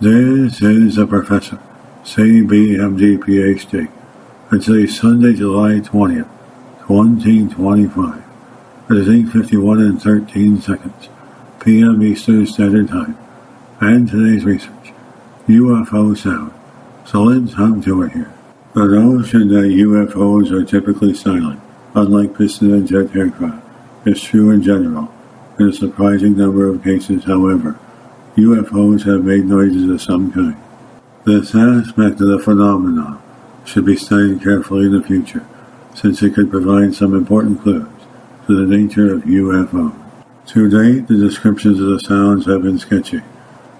This is the Professor, CBMD PhD, and today's Sunday, July 20th, 2025. It is 8:51 and 13 seconds, p.m. Eastern Standard Time, and today's research, UFO sound. So let's hum to it here. The notion that UFOs are typically silent, unlike piston and jet aircraft, is true in general. In a surprising number of cases, however, UFOs have made noises of some kind. This aspect of the phenomenon should be studied carefully in the future, since it could provide some important clues to the nature of UFOs. To date, the descriptions of the sounds have been sketchy.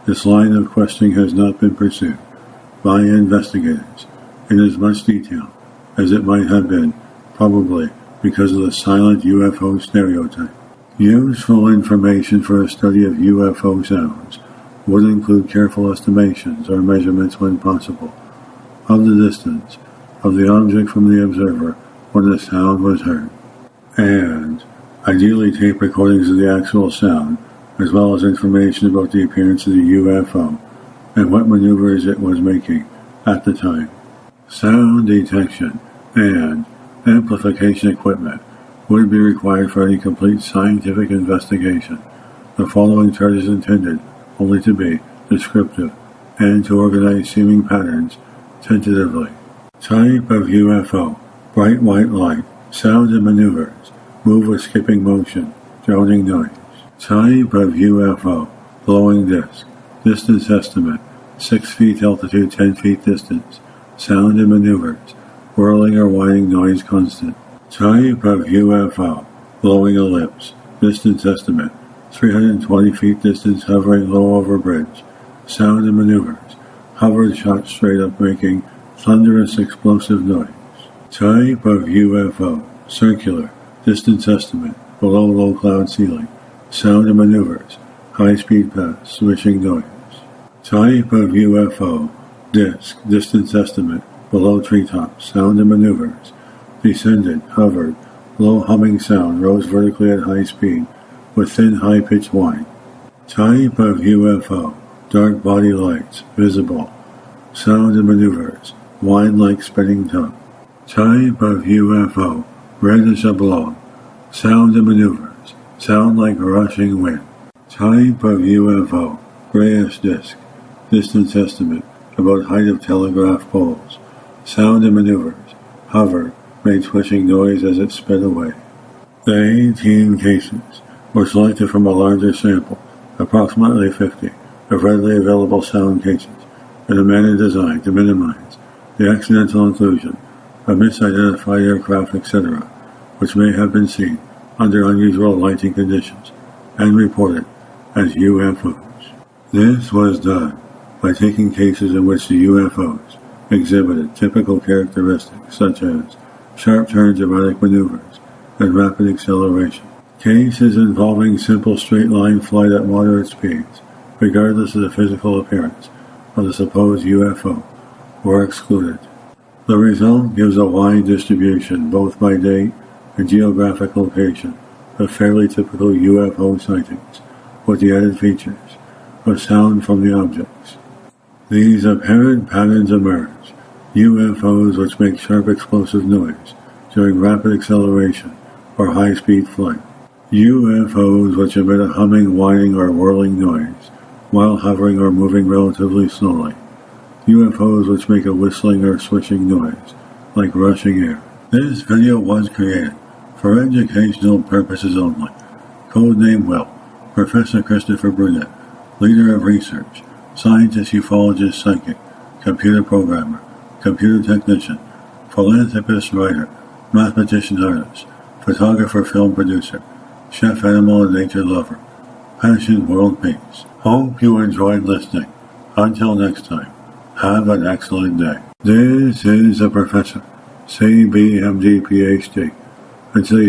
This line of questioning has not been pursued by investigators in as much detail as it might have been, probably because of the silent UFO stereotype. Useful information for a study of UFO sounds would include careful estimations or measurements when possible of the distance of the object from the observer when the sound was heard, and ideally tape recordings of the actual sound, as well as information about the appearance of the UFO and what maneuvers it was making at the time. Sound detection and amplification equipment would be required for any complete scientific investigation. The following chart is intended only to be descriptive and to organize seeming patterns tentatively. Type of UFO: bright white light, sound and maneuvers, move with skipping motion, droning noise. Type of UFO: glowing disc, distance estimate, 6 feet altitude, 10 feet distance, sound and maneuvers, whirling or whining noise constant. Type of UFO: glowing ellipse, distance estimate, 320 feet distance, hovering low over bridge, sound and maneuvers, hovered shot straight up making thunderous explosive noise. Type of UFO: circular, distance estimate, below low cloud ceiling, sound and maneuvers, high speed pass, swishing noise. Type of UFO: disc, distance estimate, below treetops, sound and maneuvers, descended, hovered, low humming sound, rose vertically at high speed, with thin high-pitched whine. Type of UFO: dark body lights, visible, sound and maneuvers, whine like spinning tongue. Type of UFO: reddish oblong, sound and maneuvers, sound like rushing wind. Type of UFO: grayish disc, distance estimate, about height of telegraph poles, sound and maneuvers, hovered, made swishing noise as it sped away. The 18 cases were selected from a larger sample, approximately 50, of readily available sound cases, in a manner designed to minimize the accidental inclusion of misidentified aircraft, etc., which may have been seen under unusual lighting conditions and reported as UFOs. This was done by taking cases in which the UFOs exhibited typical characteristics such as sharp turns, erratic maneuvers, and rapid acceleration. Cases involving simple straight-line flight at moderate speeds, regardless of the physical appearance of the supposed UFO, were excluded. The result gives a wide distribution, both by date and geographic location, of fairly typical UFO sightings, with the added features of sound from the objects. These apparent patterns emerge: UFOs which make sharp explosive noise during rapid acceleration or high-speed flight. UFOs which emit a humming, whining, or whirling noise while hovering or moving relatively slowly. UFOs which make a whistling or swishing noise, like rushing air. This video was created for educational purposes only. Codename Will, Professor Christopher Brunet, leader of research, scientist, ufologist, psychic, computer programmer, computer technician, philanthropist, writer, mathematician, artist, photographer, film producer, chef, animal, and nature lover. Passion, world peace. Hope you enjoyed listening. Until next time, have an excellent day. This is the Professor, CBMD PhD, and today